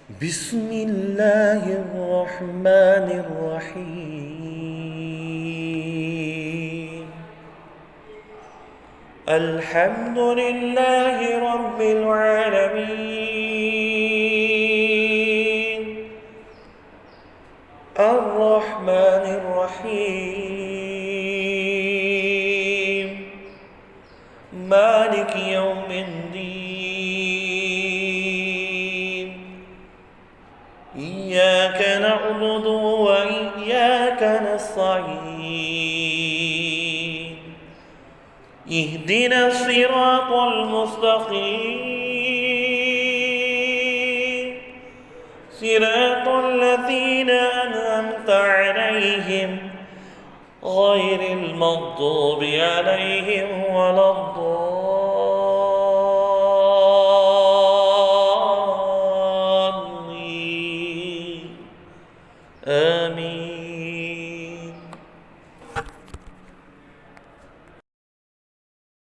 بسم الله الرحمن الرحيم. الحمد لله رب العالمين، الرحمن الرحيم، مالك يوم الدين. إياك نعبد وإياك نستعين. اهدنا الصراط المستقيم، صراط الذين أنعمت عليهم غير المغضوب عليهم ولا الضالين. آمين.